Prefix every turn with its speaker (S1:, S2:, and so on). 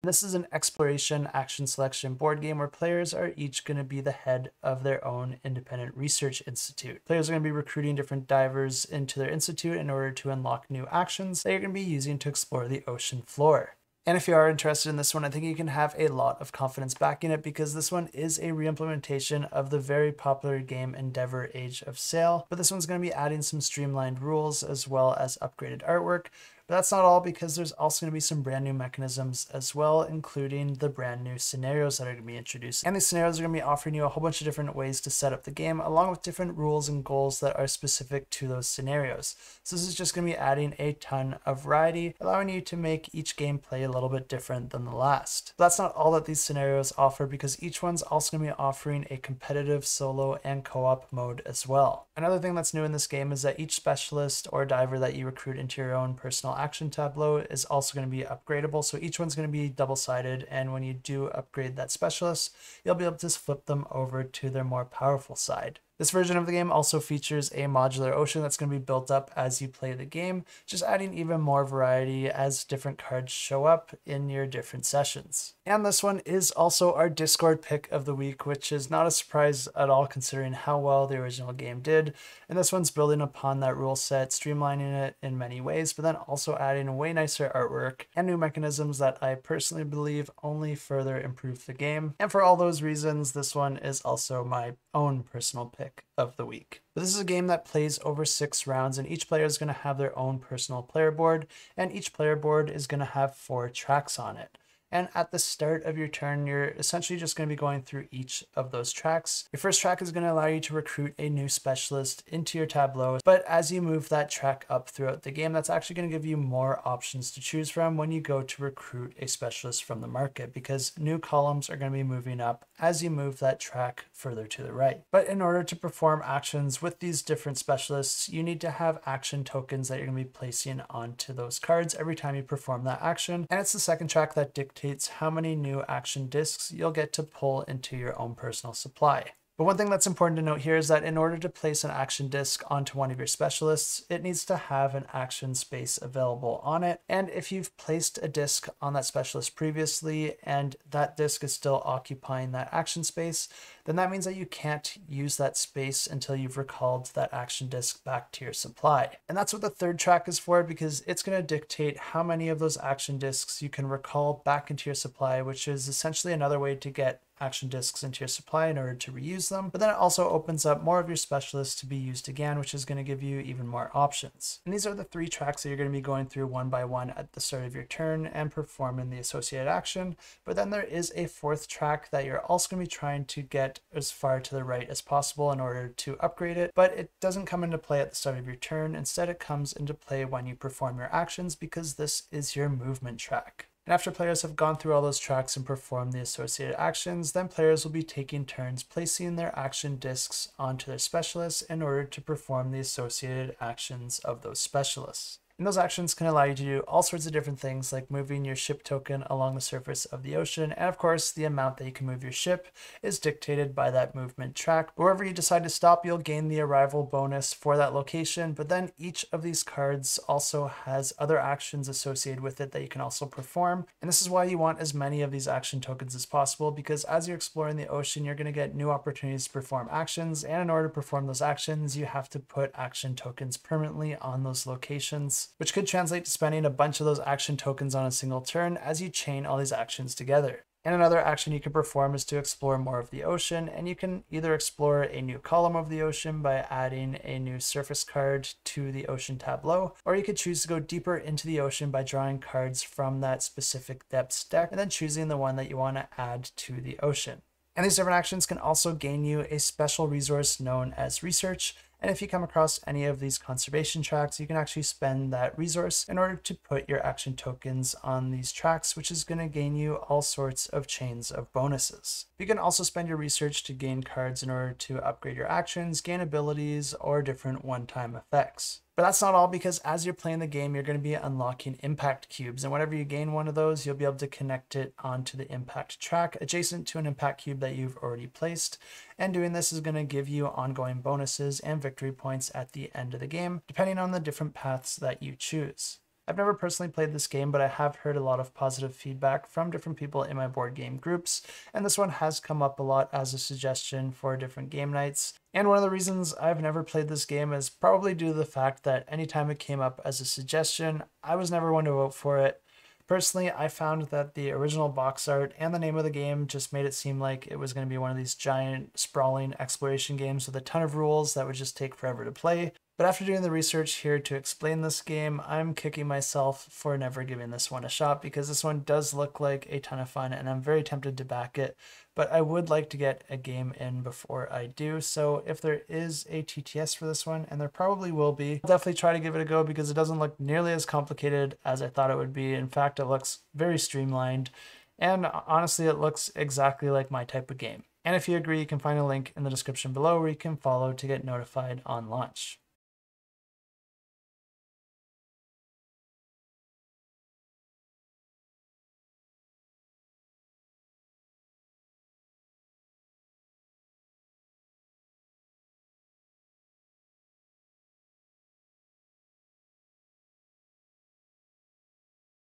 S1: This is an exploration action selection board game where players are each going to be the head of their own independent research institute. Players are going to be recruiting different divers into their institute in order to unlock new actions that you're going to be using to explore the ocean floor. And if you are interested in this one, I think you can have a lot of confidence backing it because this one is a re-implementation of the very popular game Endeavor Age of Sail, but this one's going to be adding some streamlined rules as well as upgraded artwork. But that's not all, because there's also going to be some brand new mechanisms as well, including the brand new scenarios that are going to be introduced. And these scenarios are going to be offering you a whole bunch of different ways to set up the game, along with different rules and goals that are specific to those scenarios. So this is just going to be adding a ton of variety, allowing you to make each game play a little bit different than the last. But that's not all that these scenarios offer, because each one's also going to be offering a competitive solo and co-op mode as well. Another thing that's new in this game is that each specialist or diver that you recruit into your own personal action tableau is also going to be upgradable. So each one's going to be double-sided, and when you do upgrade that specialist, you'll be able to flip them over to their more powerful side. This version of the game also features a modular ocean that's going to be built up as you play the game, just adding even more variety as different cards show up in your different sessions. And this one is also our Discord pick of the week, which is not a surprise at all considering how well the original game did. And this one's building upon that rule set, streamlining it in many ways, but then also adding way nicer artwork and new mechanisms that I personally believe only further improve the game. And for all those reasons, this one is also my own personal pick of the week. But this is a game that plays over 6 rounds, and each player is going to have their own personal player board, and each player board is going to have 4 tracks on it. And at the start of your turn, you're essentially just going to be going through each of those tracks. Your first track is going to allow you to recruit a new specialist into your tableau, but as you move that track up throughout the game, that's actually going to give you more options to choose from when you go to recruit a specialist from the market, because new columns are going to be moving up as you move that track further to the right. But in order to perform actions with these different specialists, you need to have action tokens that you're going to be placing onto those cards every time you perform that action. And it's the second track that dictates how many new action discs you'll get to pull into your own personal supply. But one thing that's important to note here is that in order to place an action disc onto one of your specialists, it needs to have an action space available on it. And if you've placed a disc on that specialist previously and that disc is still occupying that action space, then that means that you can't use that space until you've recalled that action disc back to your supply. And that's what the third track is for, because it's going to dictate how many of those action discs you can recall back into your supply, which is essentially another way to get action discs into your supply in order to reuse them. But then it also opens up more of your specialists to be used again, which is going to give you even more options. And these are the 3 tracks that you're going to be going through one by one at the start of your turn and performing the associated action. But then there is a 4th track that you're also going to be trying to get as far to the right as possible in order to upgrade it, but it doesn't come into play at the start of your turn. Instead, it comes into play when you perform your actions, because this is your movement track. And after players have gone through all those tracks and performed the associated actions, then players will be taking turns placing their action discs onto their specialists in order to perform the associated actions of those specialists. And those actions can allow you to do all sorts of different things, like moving your ship token along the surface of the ocean. And of course, the amount that you can move your ship is dictated by that movement track. But wherever you decide to stop, you'll gain the arrival bonus for that location. But then each of these cards also has other actions associated with it that you can also perform. And this is why you want as many of these action tokens as possible, because as you're exploring the ocean, you're going to get new opportunities to perform actions. And in order to perform those actions, you have to put action tokens permanently on those locations, which could translate to spending a bunch of those action tokens on a single turn as you chain all these actions together. And another action you can perform is to explore more of the ocean, and you can either explore a new column of the ocean by adding a new surface card to the ocean tableau, or you could choose to go deeper into the ocean by drawing cards from that specific depths deck and then choosing the one that you want to add to the ocean. And these different actions can also gain you a special resource known as research. And if you come across any of these conservation tracks, you can actually spend that resource in order to put your action tokens on these tracks, which is going to gain you all sorts of chains of bonuses. You can also spend your research to gain cards in order to upgrade your actions, gain abilities, or different one-time effects. But that's not all, because as you're playing the game, you're going to be unlocking impact cubes. And whenever you gain one of those, you'll be able to connect it onto the impact track adjacent to an impact cube that you've already placed. And doing this is going to give you ongoing bonuses and victory points at the end of the game, depending on the different paths that you choose. I've never personally played this game, but I have heard a lot of positive feedback from different people in my board game groups, and this one has come up a lot as a suggestion for different game nights. And one of the reasons I've never played this game is probably due to the fact that anytime it came up as a suggestion, I was never one to vote for it. Personally, I found that the original box art and the name of the game just made it seem like it was going to be one of these giant, sprawling exploration games with a ton of rules that would just take forever to play. But after doing the research here to explain this game, I'm kicking myself for never giving this one a shot, because this one does look like a ton of fun and I'm very tempted to back it. But I would like to get a game in before I do. So if there is a TTS for this one, and there probably will be, I'll definitely try to give it a go, because it doesn't look nearly as complicated as I thought it would be. In fact, it looks very streamlined. And honestly, it looks exactly like my type of game. And if you agree, you can find a link in the description below where you can follow to get notified on launch.